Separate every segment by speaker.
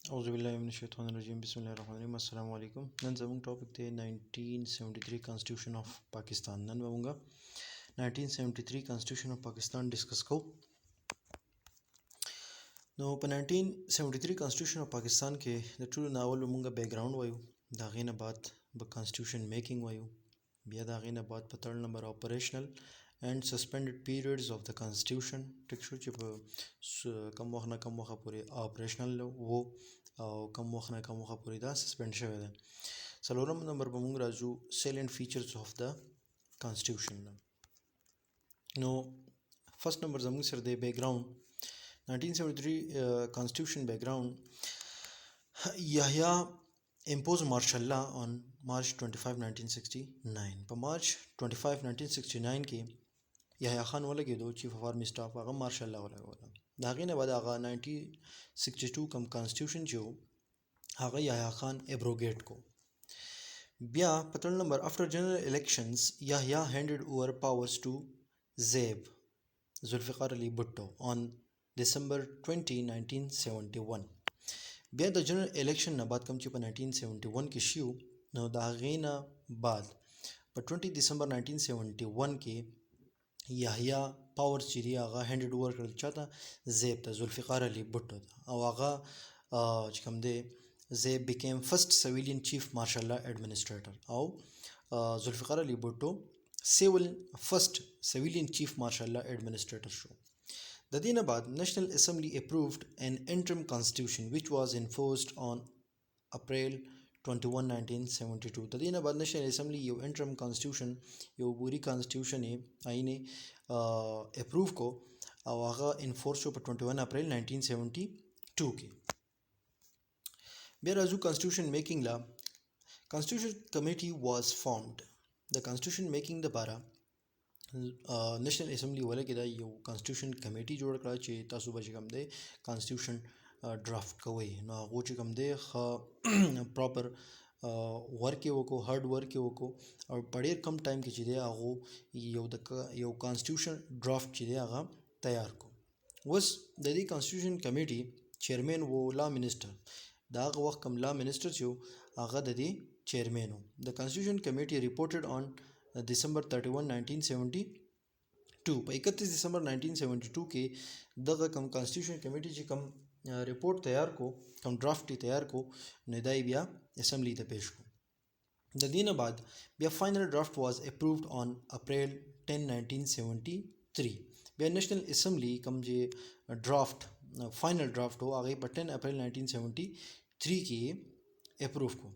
Speaker 1: औज़ुबिल्लाहिमिनश्शैतानिर्रजीम बिस्मिल्लाहिर्रहमानिर्रहीम अस्सलाम वालेकुम। नन ज़मूंग टॉपिक थे 1973 कॉन्स्टिट्यूशन ऑफ पाकिस्तान। नन वमूंगा 1973 कॉन्स्टिट्यूशन ऑफ पाकिस्तान डिस्कस को। नो په 1973 कॉन्स्टिट्यूशन ऑफ पाकिस्तान के द ټولو ناول ومونږه بیکګراوند وایو، دا غینه بعد به کانسټیټیوشن میکینګ وایو، بیا دا غینه بعد په تړ نمبر اپریشنل اینڈ سسپینډډ پیریډز اف د کانسټیټیوشن ټیک شو چې په کم وخت نه کم وخت پورې اپریشنل وو او کم وخت نه کم وخت پورې دا سسپند شوی دی. څلورم نمبر به مونږ راځو سیلینټ فیچرز اف د کانسټیټیوشن. نو فرست نمبر زموږ سره دی بیکګراوند 1973 constitution background. Yahya imposed martial law on March 25, 1969. په مارچ 25 1969 کې یحیی خان ولګېدو چیف اف آرمی سټاف، هغه مارشل لا ولګوله. د هغې نه بعد هغه 1962 کم کانسټیټیوشن چې و هغه یحیی خان ابروګیټ کو. بیا په تړ نمبر افټر جنرل الیکشنز یحیی هینډډ اوور پاورز ټو زیب ذوالفقار علی بھٹو on December 20, 1971. بیا د جنرال الیکشن نه بعد کوم چې په 1971 کې شیو، نو د هغې نه بعد په 20 دسمبر 1971 کې یحیی پاور چې دی هغه هینډډ اوور کړل چاته؟ زیب ته، ذوالفقار علی بھٹو ته، او هغه چې کوم دی زیب بیکیم فرست سویلین چیف مارشل لا ایڈمنسټریټر او ذوالفقار علی بھٹو فرست سویلین چیف مارشل لا ایڈمنسټریټر شو. د دې نه بعد نیشنل اسمبلی اپرووډ ان انټرم کانسټیټیوشن وچ واز انفورسڈ آن اپریل 21 1972. د دې نه بعد نیشنل اسمبلی یو انټرم کانسټیټیوشن، یو عبوري کانسټیټیوشن یې آئین اپروو کو او هغه انفورس شو په 21 اپریل 1972 کې. بیا راځو کانسټیټیوشن میکینګ لا. کانسټیټیوشن کمیټي واز فارمډ. د کانسټیټیوشن میکینګ لپاره نیشنل اسمبلی ولګېده، یو کانسټیټیوشن کمیټي جوړ کړه چې تاسو به چې کوم دی کانسټیټیوشن ډرافټ کوئ. نو هغو چې کوم دی ښه پراپر ورک یې وکړو، هارډ ورک یې وکړو او په ډېر کم ټایم کې چې دی هغو یو کانسټیټیوشن ډرافټ چې دی هغه تیار کړو. اوس د دې کانسټیټیوشن کمیټي چیرمین و لا منسټر. د هغه وخت کوم لا منسټر چې و هغه د دې چیرمین و. د کانسټیټیوشن کمیټي ریپورټډ آن December 31, 1972. په 31 دسمبر 1972 کې دغه کم کانسټیټیوشن کمیټي چې کم ریپورټ تیار کو، کم ډرافټ یې تیار کو، نو دا یې بیا اسمبلی ته پیش کو. د دې نه بعد بیا فائنل ډرافټ واز اپرووډ آن اپریل 10, 1973. بیا نیشنل اسمبلی کم چې ډرافټ فائنل ډرافټ و هغه په 10 اپریل 1973 کې اپروو کو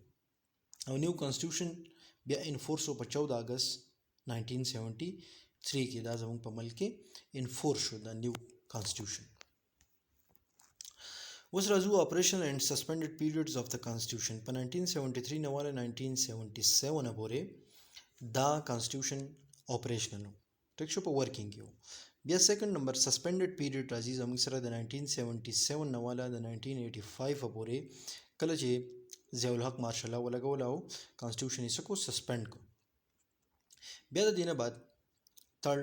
Speaker 1: او نیو کانسټیټیوشن بیا انفورس شو په 14 اگست 1973 کې. دا زموږ په ملک کې انفورس شو دا نیو کانسټیټیوشن. اوس راځو اپریشنل اینڈ سسپینډډ پیریډز اف د کانسټیټیوشن. په 1973 نه واله 1977 پورې دا کانسټیټیوشن اپریشنل و، ټیک شو، په ورکینګ کې و. بیا سیکنډ نمبر سسپینډډ پیریډ راځي زموږ سره د 1977 نه واله د 1985 پورې، کله چې ضیاء الحق مارشل لا ولګول او کانسټیټیوشن یې څه کو؟ سسپینډ کو. بیا د دې نه بعد تھرډ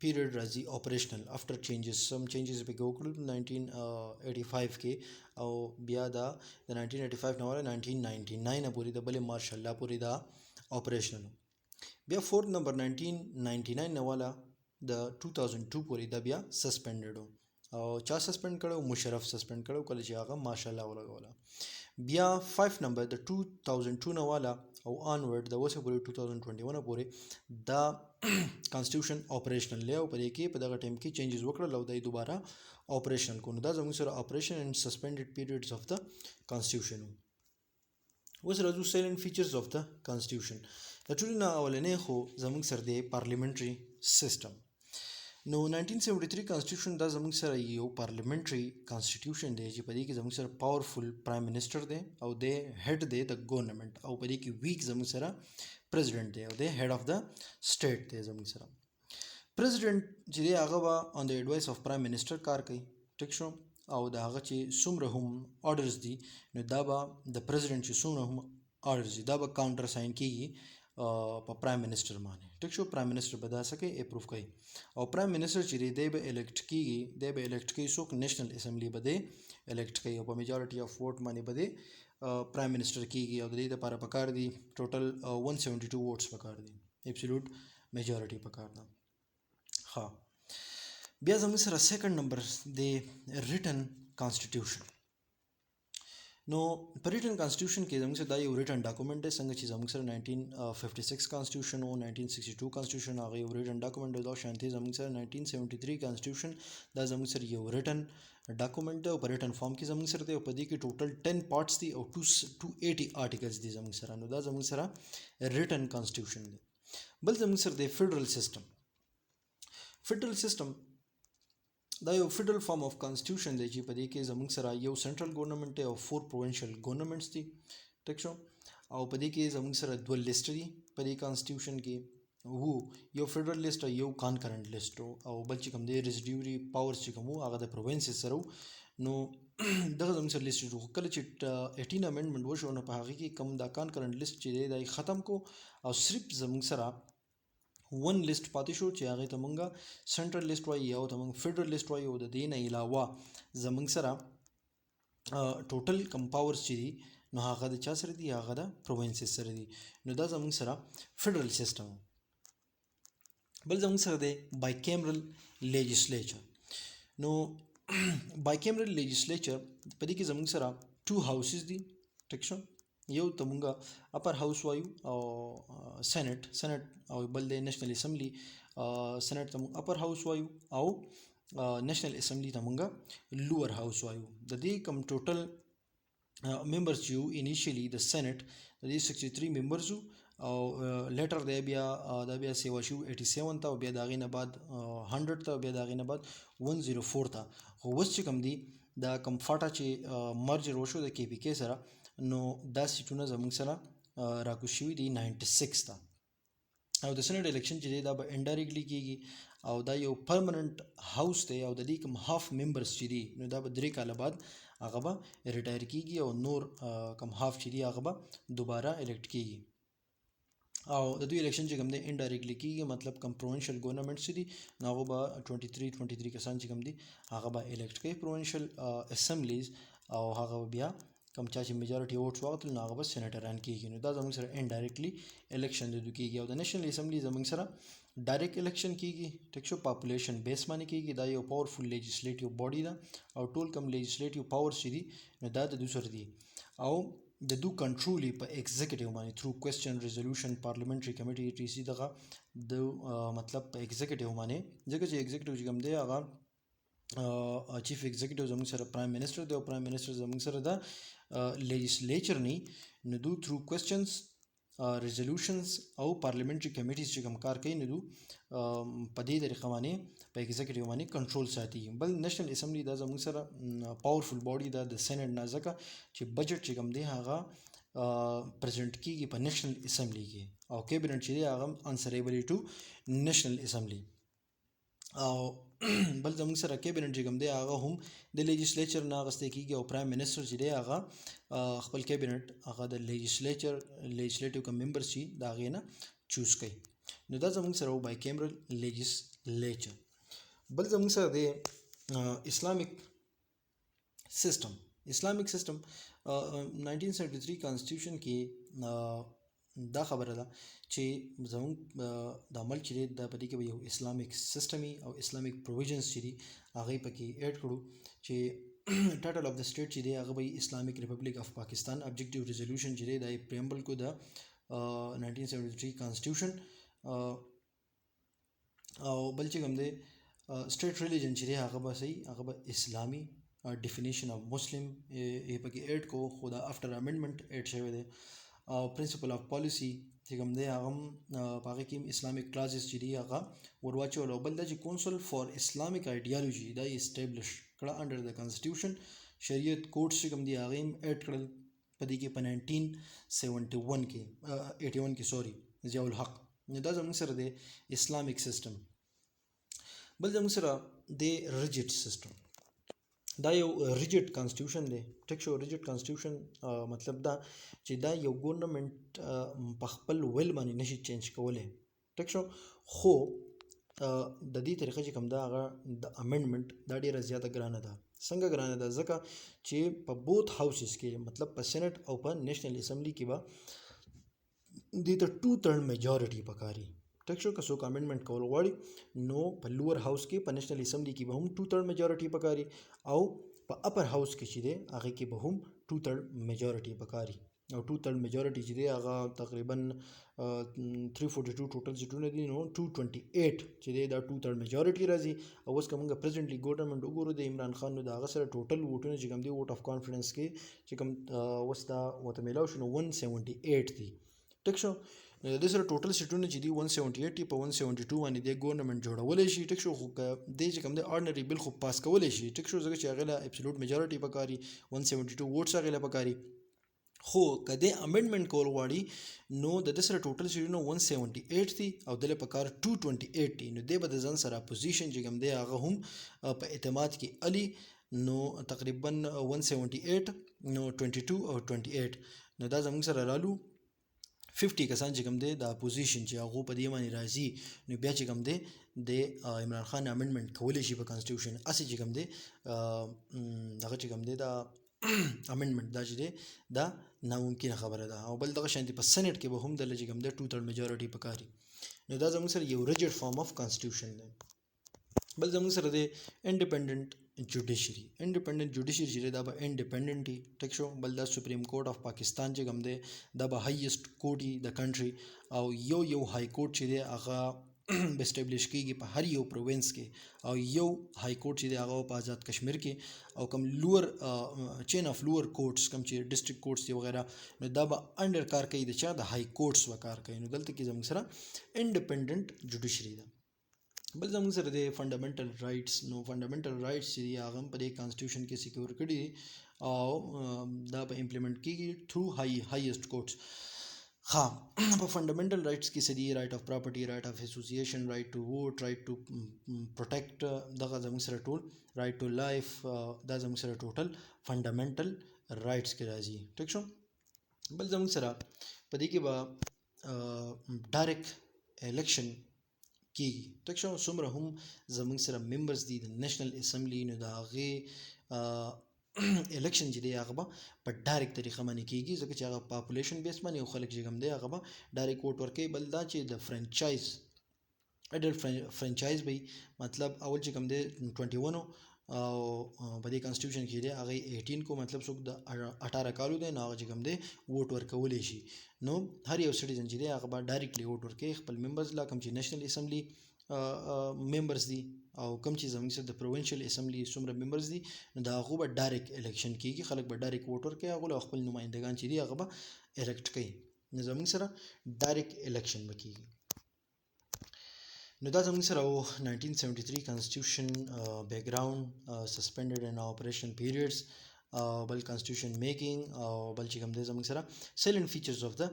Speaker 1: پیریډ راځي اپریشنل افټر چینجز. سم چینجز پکې وکړل 1985 کې او بیا دا د 1985 نه واله 1999 پورې د بلې مارشل لا پورې دا اپریشنل. بیا فورث نمبر 1999 نه واله د 2002 پورې دا بیا سسپینډډ و او چا سسپینډ کړو؟ مشرف سسپینډ کړو کله چې هغه مارشل لا ولګوله. بیا 5 نمبر د 2002 نه واله او آنورډ د اوسه پورې 2021 پورې دا کانسټیټیوشن اپریشنل دی او په دې کې په دغه ټایم کې چینجز وکړل او دای دوباره اپریشنل کو. نو دا زموږ سره اپریشن اینڈ سسپینډډ پیریډز اف د کانسټیټیوشن. اوس راځو سایلنٹ فیچرز اف د کانسټیټیوشن. د ټولو نه اولنې خو زموږ سره دی پارلیمنټري سیستم. نو 1973 کانسټیټیوشن دا زموږ سره یو پارلیمنټري کانسټیټیوشن دی چې په دې کې زموږ سره پاورفل پرایم منسټر دی او د هیډ دی د ګورنمنت، او په دې کې ویک زموږ سره پریزیډنټ دی او د هیډ اف د سټیټ دی. زموږ سره پریزیډنټ چې دی هغه به آن د ایډوایس اف پرایم منسټر کار کوي، ټیک شو، او د هغه چې څومره هم آرډرز دي نو دا به د پریزیډنټ چې څومره هم آرډرز دي دا به کاونټر ساین کیږي په پرایم منسٹر باندې ټیک شو پرایم منسٹر به دا سکه اپروف کوي او پرایم منسٹر چې دی به الکټ کیږي څوک نېشنل اسمبلی به دی الکټ کوي او په میجارټي اف ووټ باندې به دی پرایم منسٹر کیږي او د دې لپاره پکار دي ټوټل 172 ووټس پکار دي اپسولوټ میجارټي پکار ده ها بیا زموږ سره سیکنډ نمبر دی ریټن کانسټیټیوشن نو په ریټن کانسټیټیوشن کې زموږ سره دا یو ریټن ډاکومنټ دی څنګه چې زموږ سره 1956 کانسټیټیوشن او 1962 کانسټیټیوشن هغه یو ریټن ډاکومنټ دی دا شانتي زموږ سره 1973 کانسټیټیوشن دا زموږ سره یو ریټن ډاکومنټ دی او په ریټن فارم کې زموږ سره دی او په دې کې ټوټل 10 پارټس دي او 280 آرټیکلز دي زموږ سره نو دا زموږ سره ریټن کانسټیټیوشن دی بل زموږ سره دی فیډرل سیستم دا یو فیډرل فارم اف کانسټیټیوشن دی چې په دې کې زموږ سره یو سنټرل ګورنمنت دی او 4 پروینشل ګورنمنټس دي ټیک شو او په دې کې زموږ سره دوه لیست دي په دې کانسټیټیوشن کې وو یو فیډرل لیست او یو کانکرنٹ لیست او بل چې کوم دی ریزیډیوري پاورز چې کوم هغه د پروینسز سره نو دغه زموږ سره لیست جوړ کله چې 18 امندمنت وشو نو په هغه کې کوم دا کانکرنٹ لیست چې دی دا ختم کو او صرف زموږ سره ون لیست پاتې شو چې هغه ته مونږه سنټرل لیست وایي او ته مونږ فیډرل لیست وایي او د دې نه علاوه زموږ سره ټوټل کم پاورز چې دي نو هغه د چا سره دي هغه د پروینسز سره دي نو دا زموږ سره فیډرل سیستم بل زموږ سره دی بایکیمرل لیجسلیچر نو بایکیمرل لیجسلیچر په دې کې زموږ سره 2 هاوسز دي ټیک شو یو ته مونږه اپر هاوس وایو او سېنټ او بل د نېشنل اسمبلی سېنټ ته مونږ اپر هاوس وایو او نېشنل اسمبلی ته مونږه لوور هاوس وایو د دې کم ټوټل ممبرز یو انیشلی د سېنټ د دې 63 ممبرز او لیټر دی بیا سیوا شو 87 ته او بیا داغې نه بعد 100 ته بیا داغې نه بعد 104 ته خو اوس چې کم دی دا کم فاټا چې مرجر وشو د کې پی کې سره نو دا سیټونه زموږ سره راکوز شوي دي 96 ته او د سېنټ الیکشن چې دی دا به انډایرکټلی کیږي او دا یو پرمننٹ هاوس دی او د دې کوم هاف ممبرز چې دي نو دا به 3 کاله بعد هغه به ریټایر کیږي او نور کوم هاف چې دی هغه به دوباره الیکټ کیږي او د دوی الیکشن چې کوم دی انډایرکټلی کیږي مطلب کوم پروینشل ګورنمنټس دي نو هغه به 23 کسان چې کوم دي هغه به الیکټ کوي پروینشل اسمبلیز او هغه بیا کم چا چې میجارټي ووټس واغتل نو هغه به سېنیټران کیږي نو دا زموږ سره انډایرکټلی الیکشن د دوی کیږي او د نېشنل اسمبلی زموږ سره ډایرکټ الیکشن کیږي ټیک شو پاپولیشن بیس باندې کیږي دا یو پاورفل لیجسلیټیو باډي ده او ټول کم لیجسلیټیو پاور چې دي نو دا د دوی سره دي او د دو کنټرول په ایگزیکټیو باندې تھرو کوېسچن ریزولوشن پارلیمنټري کمیټي ټي سي دغه د مطلب په ایگزیکټیو باندې ځکه چې ایگزیکټیو چې کوم دی هغه چیف ایگزیکټیو زموږ سره پرایم منسٹر دی او پرایم منسٹر زموږ سره د لیجسلیچر نی نو دو تھرو کوېسچنز ریزولوشنز او پارلیمنټري کمیټیز چې کوم کار کوي نو دو په دې طریقه باندې په ایگزیکټیو باندې کنټرول ساتي بل نېشنل اسمبلی دا زموږ سره پاورفل باډي دا د سېنټ نه ځکه چې بجټ چې کوم دی هغه پریزنټ کیږي په نېشنل اسمبلی کې او کیبنټ چې دی هغه انسریبلی ټو نېشنل اسمبلی او بل زموږ سره کیبنټ چې کوم دی هغه هم د لیجسلیچر نه اخیستل کیږي او پرایم منسٹر چې دی هغه خپل کیبنټ هغه د لیجسلیټیو کوم ممبر شي دا هغې نه چوز کوي نو دا زموږ سره بای کیمرل لیجسلیچر بل زموږ سره دی اسلامیک سیستم 1973 کانسټیټیوشن کې دا خبره ده چې زموږ د عمل چې د پدې کې یو اسلامیک سیستمي او اسلامیک پروویژنز چې دي هغه پکې اډ کړو چې ټایټل اف د سټیټ چې دی هغه به اسلامیک ریپبلیک اف پاکستان ابجیکټیو ریزولوشن چې دی د پریمبل کو د 1973 کانسټیټیوشن او بل چې کوم دی سټیټ ریلیجن چې دی هغه به صحیح هغه به اسلامي ډیفینیشن اف مسلم پکې اډ کو خو دا افټر امندمنت اډ شوی دی او پرنسپل اف پالیسی چې کوم دی هغه هغه کې اسلامیک کلاسز چې دی هغه ورواچول او بل د کونسل فار اسلامیک ایډیالوژي دا اسټابلیش کړه انډر د کانسټیټیوشن شریعت کوډ چې کوم دی هغه اډ کړل په دې کې په 1971 کې 81 کې سوري ضیاء الحق دا زموږ سره دی اسلامیک سیستم بل زموږ سره دی ریجټ سیستم دا یو ریجټ کانسټیټیوشن دی ټیک شو. ریجټ کانسټیټیوشن مطلب دا چې دا یو ګورنمنت په خپل ویل باندې نشي چینج کولی ټیک شو. خو د دې طریقه چې کوم دا هغه د امندمنت دا ډیره زیاته ګرانه ده. څنګه ګرانه ده؟ ځکه چې په بوت هاوسز کې مطلب په سینټ او په نیشنل اسمبلی کې به دې ته 2/3 میجورټي پکاري ټیک شو. که څوک امندمنت کول غواړي نو په لوور هاوس کې په نیشنل اسمبلی کې به هم 2/3 میجورټي پکاري او په اپر هاوس کې چې دی هغه کې به هم 2/3 میجورټي پکاري او 2/3 میجورټي چې دی هغه تقریبا 342 ټوټل سیټونه دي نو 228 چې دی دا 2/3 میجورټي راځي. او اوس که موږ پریزنټلی ګورنمنت وګورو د عمران خان نو د هغه سره ټوټل ووټونه چې کوم دی ووټ اف کانفیډنس کې چې کوم اوس دا ورته میلاو شو نو 178 دي ټیک شو. د سره ټوټل سیټونه چې دی 178 په 172 باندې د ګورنمنت جوړولای شي ټیک شو. خو د چې کوم د آرډنري بل خو پاس کولای شي ټیک شو ځکه چې هغه له ابسولوټ میجورټي پکاري 172 ووټس هغه له پکاري. خو کله امندمنت کول غواړي نو د سره ټوټل سیټونه 178 دي او د له پکار 228 دي نو د به د ځن سره اپوزیشن چې کوم دی هغه هم په اعتماد کې علي نو تقریبا 178 نو 22 او 28 نو دا زموږ سره رالو 50 کسان چې کوم دی د اپوزیشن چې هغه په دې باندې راځي نو بیا چې کوم دی د عمران خان امندمنت کولی شي په کانسټیټیوشن اسی چې کوم دی دغه چې کوم دی دا امندمنت دا چې دی دا ناممکنه خبره ده. او بل دغه شانتي په سېنات کې به هم د لږ کوم دی 2/3 میجورټي پکاري نو دا زموږ سره یو ریجټ فارم اف کانسټیټیوشن دی. بل زموږ سره دی انډیپندنت جوډیشري. انډیپندنت جوډیشري چې دا به انډیپندنت ټیک شو. بل دا سپریم کورټ اف پاکستان چې کوم دی دا به هایست کورټ د کنټري او یو های کورټ چې دی هغه به اسټابلیش کیږي په هر یو پروینس کې او یو های کورټ چې دی هغه په آزاد کشمیر کې او کوم لوور چین اف لوور کورټس کوم چې ډیسټریکټ کورټس دی وغیرہ نو دا به انډر کار کوي د چا د های کورټس وکار کوي. نو دلته کې زموږ سره انډیپندنت جوډیشري ده. بل زموږ سره د فنډامنټل رائټس. نو فنډامنټل رائټس چې دی هغه په دې کانسټیټیوشن کې سکیور کړي او دا به امپلیمنٹ کیږي تھرو هایست کورټس. ها په فنډامنټل رائټس کې سدي رائټ اف پراپرټي رائټ اف اسوسییشن رائټ ټو ووټ رائټ ټو پروټیکټ دغه زموږ سره ټول رائټ ټو لایف دا زموږ سره ټوټل فنډامنټل رائټس کې راځي ټیک شو. بل زموږ سره په دې کې به ډایرکټ الیکشن کیږي ټیک شو. څومره هم زموږ سره ممبرز دي د نیشنل اسمبلی نو د هغې الیکشن چې دی هغه به په ډایرکټ طریقه باندې کیږي ځکه چې هغه پاپولیشن بیس باندې یو خلک چې کوم دی هغه به ډایرکټ ووټ ورکوي. بل دا چې د فرانچایز اډلټ فرانچایز به مطلب اول چې کوم دی 21 او په دې کانسټیټیوشن کې دی هغه 18 کو مطلب څوک د 18 کالو دی نو هغه چې کوم دی ووټ ورکولی شي. نو هر یو سټیزن چې دی هغه به ډایرکټلی ووټ ورکوي خپل ممبرز لا کوم چې نیشنل اسمبلی ممبرز دي او کوم چې زموږ سره د پروینشل اسمبلی څومره ممبرز دي نو د هغو به ډایرکټ الیکشن کیږي. خلک به ډایرکټ ووټ ورکوي هغو له خپل نمایندګان چې دي هغه به الیکټ کوي. نو زموږ سره ډایرکټ الیکشن به کیږي. نو دا زموږ سره 1973 کانسټیټیوشن بیک ګراوند سسپینډډ ان اپریشن پیریډز بل کانسټیټیوشن میکینګ او بل چې کوم دی زموږ سره سایلنٹ فیچرز اف د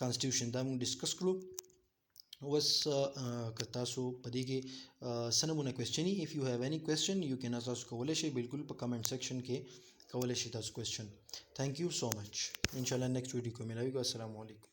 Speaker 1: کانسټیټیوشن دا موږ ډسکس کړو. اوس که تاسو په دې کې څه نمونه کوېسچن اف یو هیو اني کوېسچن یو کین تاسو کولی شئ بالکل په کمنټ سیکشن کې کولی شئ تاسو کوېسچن. تھینک یو سو مچ. انشاءالله نیکسٹ ویډیو کې ملاویږو. السلام علیکم.